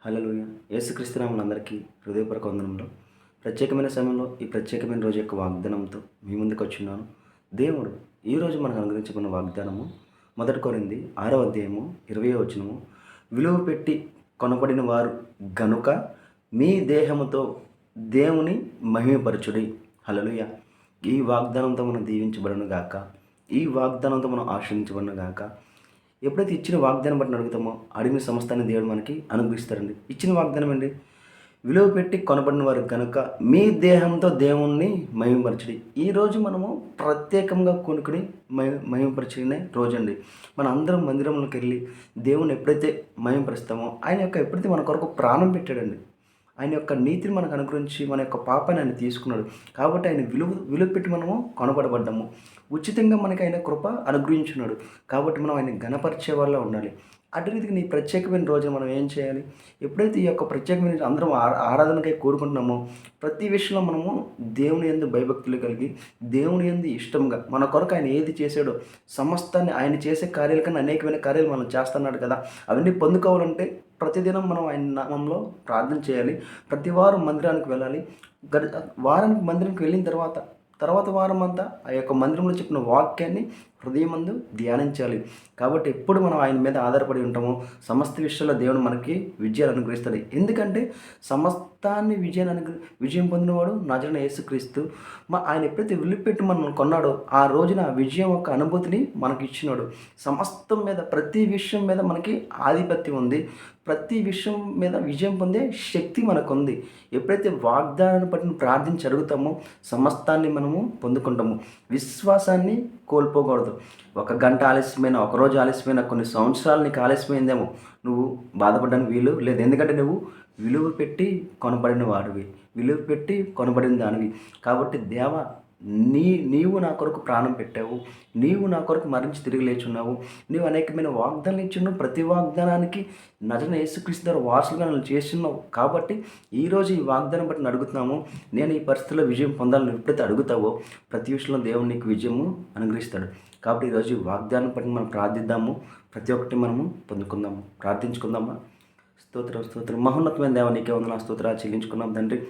హల్లెలూయా. యేసుక్రీస్తు నామములో అందరికీ హృదయపూర్వక వందనములు. ప్రత్యేకమైన సమయంలో ఈ ప్రత్యేకమైన రోజు యొక్క వాగ్దానంతో మీ ముందుకు వచ్చున్నాను. దేవుడు ఈరోజు మనకు అనుగ్రహించుకున్న వాగ్దానము 1 కొరింథీ 6వ అధ్యాయము 20వ వచనము. విలువ పెట్టి కొనబడిన వారు గనుక మీ దేహముతో దేవుని మహిమపరచుడి. హల్లెలూయా. ఈ వాగ్దానంతో మనం దీవించబడును గాక. ఈ వాగ్దానంతో మనం ఆశ్రయించబడును గాక. ఎప్పుడైతే ఇచ్చిన వాగ్దానం బట్టి అడుగుతామో అడిగిన సమస్తాన్ని దేవుడు మనకి అనుగ్రహిస్తారండి. ఇచ్చిన వాగ్దానం అండి, విలువ పెట్టి కొనబడిన వారు కనుక మీ దేహంతో దేవుణ్ణి మహిమపరచుడి. ఈరోజు మనము ప్రత్యేకంగా కొనుక్కుని మహిమపరిచిన రోజు అండి. మన అందరం మందిరంలోకి వెళ్ళి దేవుని ఎప్పుడైతే మహిమపరుస్తామో ఆయన యొక్క ఎప్పుడైతే మన కొరకు ప్రాణం పెట్టాడండి, ఆయన యొక్క నీతిని మనకు అనుగ్రహించి మన యొక్క పాపాన్ని ఆయన తీసుకున్నాడు. కాబట్టి ఆయన విలువ పెట్టి మనము కొనబడబడ్డాము. ఉచితంగా మనకి ఆయన కృప అనుగ్రహించున్నాడు. కాబట్టి మనం ఆయన ఘనపరిచే వాళ్ళ ఉండాలి. అటు రీతికి నీ ప్రత్యేకమైన రోజున మనం ఏం చేయాలి? ఎప్పుడైతే ఈ యొక్క ప్రత్యేకమైన అందరం ఆరాధనకై కోరుకుంటున్నామో ప్రతి విషయంలో మనము దేవుని యందు భయభక్తులు కలిగి దేవుని యందు ఇష్టంగా మన కొరకు ఆయన ఏది చేశాడో సమస్తాన్ని ఆయన చేసే కార్యాల కన్నా అనేకమైన కార్యాలు మనం చేస్తున్నాడు కదా, అవన్నీ పొందుకోవాలంటే ప్రతిదినం మనం ఆయన నామంలో ప్రార్థన చేయాలి. ప్రతి వారం మందిరానికి వెళ్ళాలి. వారానికి మందిరానికి వెళ్ళిన తర్వాత వారం అంతా ఆ యొక్క మందిరంలో చెప్పిన వాక్యాన్ని హృదయమందు ధ్యానించాలి. కాబట్టి ఎప్పుడు మనం ఆయన మీద ఆధారపడి ఉంటామో సమస్త విషయాల్లో దేవుడు మనకి విజయాలు అనుగ్రహిస్తాడు. ఎందుకంటే సమస్తాన్ని విజయం పొందినవాడు నజరేయుడైన యేసుక్రీస్తు. ఆయన ఎప్పుడైతే విలువపెట్టి మనం కొన్నాడో ఆ రోజున ఆ విజయం యొక్క అనుభూతిని మనకి ఇచ్చినాడు. సమస్తం మీద ప్రతి విషయం మీద మనకి ఆధిపత్యం ఉంది. ప్రతి విషయం మీద విజయం పొందే శక్తి మనకుంది. ఎప్పుడైతే వాగ్దానాన్ని బట్టి ప్రార్థించి అడుగుతామో సమస్తాన్ని మనము పొందుకుంటాము. విశ్వాసాన్ని కోల్పోకూడదు. 1 గంట ఆలస్యమైన, 1 రోజు ఆలస్యమైన, కొన్ని సంవత్సరాలు నీకు ఆలస్యమైందేమో, నువ్వు బాధపడడానికి వీలు లేదు. ఎందుకంటే నువ్వు విలువ పెట్టి కొనబడిన వాడివి, విలువ పెట్టి కొనబడిన దానివి. కాబట్టి దేవా, నీవు నా కొరకు ప్రాణం పెట్టావు, నీవు నా కొరకు మరించి తిరిగి లేచున్నావు, నీవు అనేకమైన వాగ్దానాలు ఇచ్చున్నావు. ప్రతి వాగ్దానానికి నజరేయుడైన యేసుక్రీస్తు ద్వారా వారసులుగా నన్ను చేస్తున్నావు. కాబట్టి ఈరోజు ఈ వాగ్దానం బట్టి అడుగుతున్నాము, నేను ఈ పరిస్థితుల్లో విజయం పొందాలని ఎప్పుడైతే అడుగుతావో ప్రతి విషయంలో దేవుడు నీకు విజయము అనుగ్రహిస్తాడు. కాబట్టి ఈరోజు వాగ్దానం బట్టి మనం ప్రార్థిద్దాము. ప్రతి ఒక్కటి మనము పొందుకుందాము. ప్రార్థించుకుందామా? స్తోత్రం మహోన్నతమైన దేవ, నీకే వందనాలు స్తోత్రాలు చెల్లించుకున్నాం తండ్రి.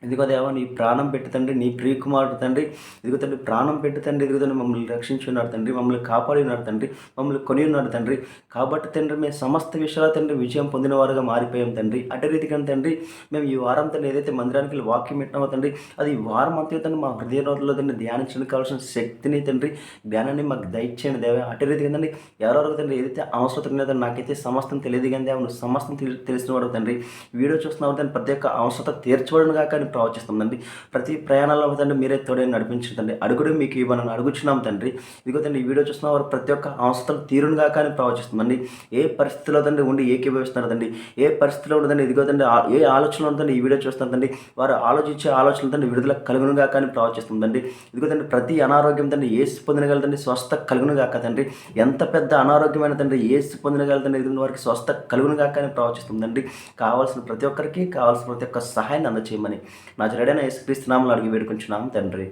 ఇదిగో దేవా, నీ ప్రాణం పెట్టి తండ్రి, నీ ప్రియకుమారుడు తండ్రి, ఇదిగో తండ్రి ప్రాణం పెట్టి తండ్రి, ఇదిగో తండ్రి మమ్మల్ని రక్షించి ఉన్నాడు తండ్రి, మమ్మల్ని కాపాడి ఉన్నాడు తండ్రి, మమ్మల్ని కొని ఉన్నాడు తండ్రి. కాబట్టి తండ్రి మేము సమస్త విషయాల తండ్రి విజయం పొందిన వారుగా మారిపోయాం తండ్రి. అటు రీతిగా తండ్రి మేము ఈ వారం తండ్రి ఏదైతే మందిరానికి వెళ్ళి వాక్యం పెట్టినామో తండ్రి, అది ఈ వారం అంతే తండ్రి మా హృదయ రోజుల్లో తండ్రి ధ్యానించడానికి కావాల్సిన శక్తిని తండ్రి, జ్ఞానాన్ని మాకు దయచేయండి దేవ. అటు రీతిగా తండ్రి ఎవరెవరికి తండ్రి ఏదైతే అవసరం లేదో నాకైతే సమస్తం తెలియదు కానీ దేవ, నువ్వు సమస్తం తెలిసిన వాడు తండ్రి. వీడియో చూస్తున్నావు తండ్రి, ప్రతి ఒక్క అవసరం తీర్చబడిన కాక అని ప్రవచిస్తుందండి. ప్రతి ప్రయాణాల్లో తండ్రి మీరే తోడే నడిపించండి. అడుగుడు మీకు ఇవ్వనని అడుగుచున్నాం తండ్రి. ఇదిగో తండ్రి ఈ వీడియో చూస్తున్న వారు ప్రతి ఒక్క అవసరం తీరునుగా కానీ ప్రవచిస్తుందండి. ఏ పరిస్థితిలో తండ్రి ఉండి ఏకీభవిస్తున్నారు తండ్రి, ఏ పరిస్థితిలో ఉండదండి, ఇదిగో తండ్రి ఏ ఆలోచనలో ఉందండి ఈ వీడియో చూస్తున్నారు తండ్రి, వారు ఆలోచించే ఆలోచనలు తండ్రి విడుదల కలుగునుగా కానీ ప్రవచిస్తుందండి. ఇదిగో తండ్రి ప్రతి అనారోగ్యం తండ్రి ఏసు పొందగలదండి, స్వస్థ కలుగునుగాక తండ్రి. ఎంత పెద్ద అనారోగ్యమైన తండ్రి ఏసు పొందగలదండి, ఇది వారికి స్వస్థ కలుగునుగా కానీ ప్రవచిస్తుందండి. కావాల్సిన ప్రతి ఒక్కరికి కావాల్సిన ప్రతి ఒక్క సహాయాన్ని అందచేయమని నజరేయుడైన యేసుక్రీస్తు నామములో అడిగి వేడుకుంటున్నాం తండ్రి.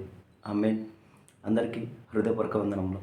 ఆమేన్. అందరికీ హృదయపూర్వక వందనములు.